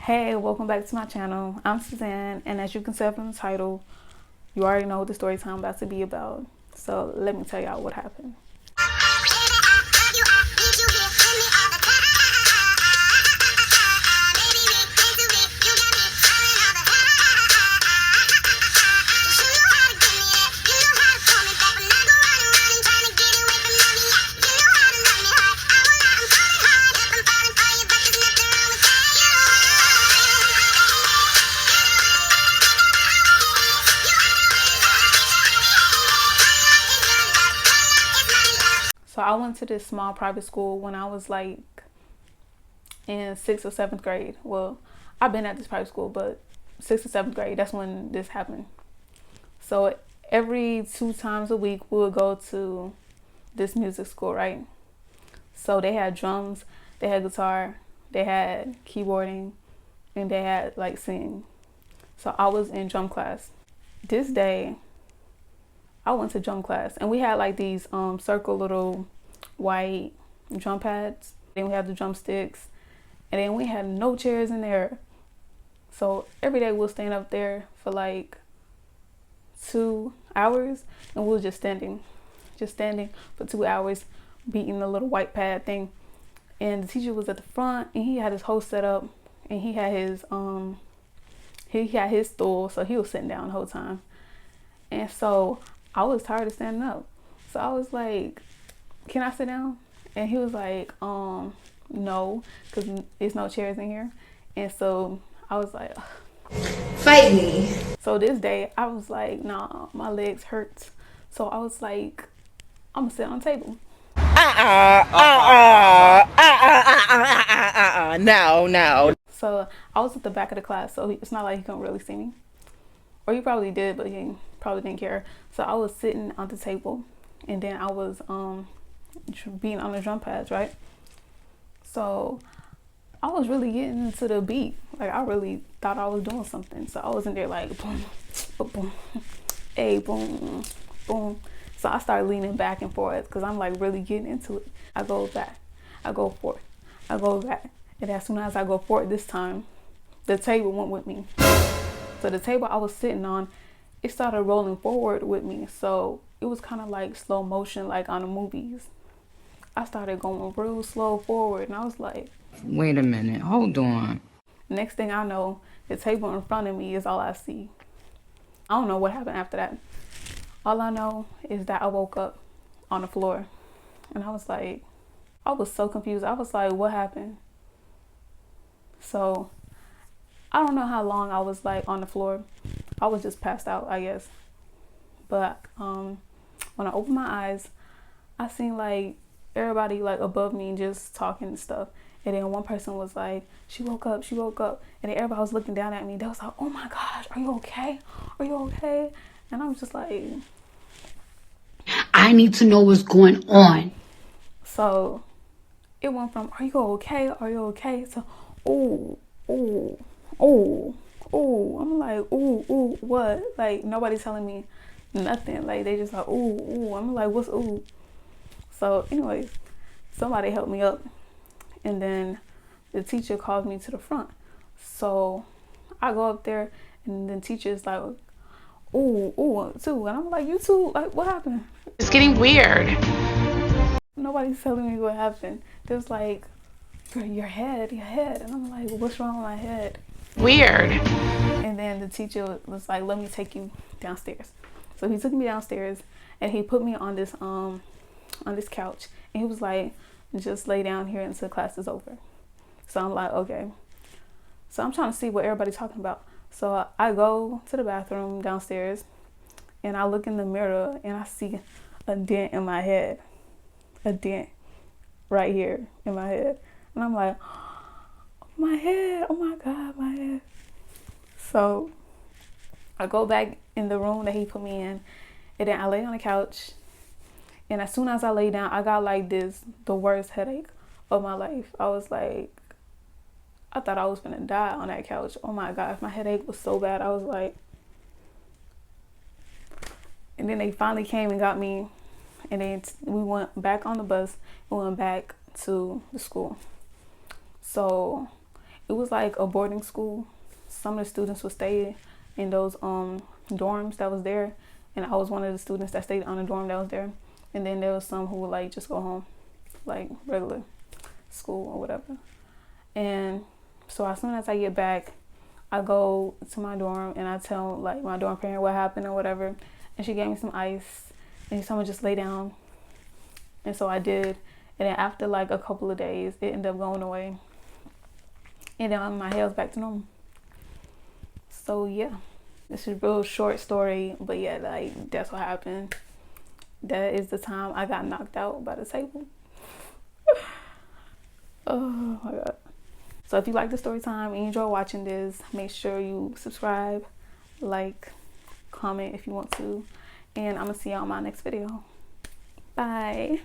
Hey, welcome back to my channel. I'm Suzanne, and as you can tell from the title, you already know what the story time about to be about. So let me tell y'all what happened. So I went to this small private school when I was like in 6th or 7th grade. Well, I've been at this private school, but 6th or 7th grade, that's when this happened. So every 2 times a week, we would go to this music school, right? So they had drums, they had guitar, they had keyboarding, and they had like singing. So I was in drum class. This day, I went to drum class, and we had like these circle little white drum pads. Then we had the drumsticks, and then we had no chairs in there. So every day we'll stand up there for like 2 hours, and we were just standing for 2 hours, beating the little white pad thing. And the teacher was at the front, and he had his whole setup, and he had his stool, so he was sitting down the whole time. And so I was tired of standing up, so I was like, "Can I sit down?" And he was like, "No, because there's no chairs in here." And so I was like, ugh. Fight me. So this day I was like, nah, my legs hurt. So I was like, I'm gonna sit on the table. No. So I was at the back of the class, so it's not like he couldn't really see me. Or he probably did, but he probably didn't care. So I was sitting on the table, and then I was beating on the drum pads, right? So I was really getting into the beat. Like, I really thought I was doing something. So I was in there like, boom, boom, hey, boom, boom. So I started leaning back and forth because I'm like really getting into it. I go back, I go forth, I go back. And as soon as I go forward this time, the table went with me. So the table I was sitting on, it started rolling forward with me. So it was kind of like slow motion, like on the movies. I started going real slow forward, and I was like, Wait a minute. Hold on. next thing I know, the table in front of me is all I see. I don't know what happened after that. All I know is that I woke up on the floor, and I was so confused. I was like, what happened? So I don't know how long I was like on the floor. I was just passed out, I guess. But when I opened my eyes, I seen like everybody like above me just talking and stuff. And then one person was like, she woke up. And then everybody was looking down at me. They was like, oh my gosh, are you okay? Are you okay? And I was just like, I need to know what's going on. so it went from, are you okay? Are you okay? To, ooh, ooh, ooh, ooh. I'm like, ooh, ooh, what? Like, nobody's telling me nothing. Like, they just like, ooh, ooh. I'm like, what's ooh? So anyways, somebody helped me up. And then the teacher called me to the front. So I go up there, and the teacher's like, ooh, ooh, too. And I'm like, you too? Like, what happened? It's getting weird. Nobody's telling me what happened. They was like, your head. And I'm like, what's wrong with my head? Weird. And then the teacher was like, let me take you downstairs. So he took me downstairs, and he put me on this couch, and he was like, just lay down here until class is over. So I'm like, okay. So I'm trying to see what everybody's talking about. So I go to the bathroom downstairs, and I look in the mirror, and I see a dent in my head. A dent right here in my head. And I'm like, my head, oh my God, my head. So I go back in the room that he put me in, and then I lay on the couch. And as soon as I lay down, I got like the worst headache of my life. I was like, I thought I was gonna die on that couch. Oh my God, my headache was so bad. I was like, and then they finally came and got me, and then we went back on the bus and went back to the school. So it was like a boarding school. Some of the students would stay in those dorms that was there, and I was one of the students that stayed on the dorm that was there. And then there was some who would like just go home, like regular school or whatever. And so as soon as I get back, I go to my dorm and I tell like my dorm parent what happened or whatever, and she gave me some ice and she told me just lay down. And so I did, and then after like a couple of days, it ended up going away, and then my hair was back to normal. So yeah, this is a real short story, but yeah, like that's what happened. That is the time I got knocked out by the table. Oh my god. So if you like the story time and you enjoy watching this, make sure you subscribe, like, comment if you want to, and I'm gonna see y'all in my next video. Bye.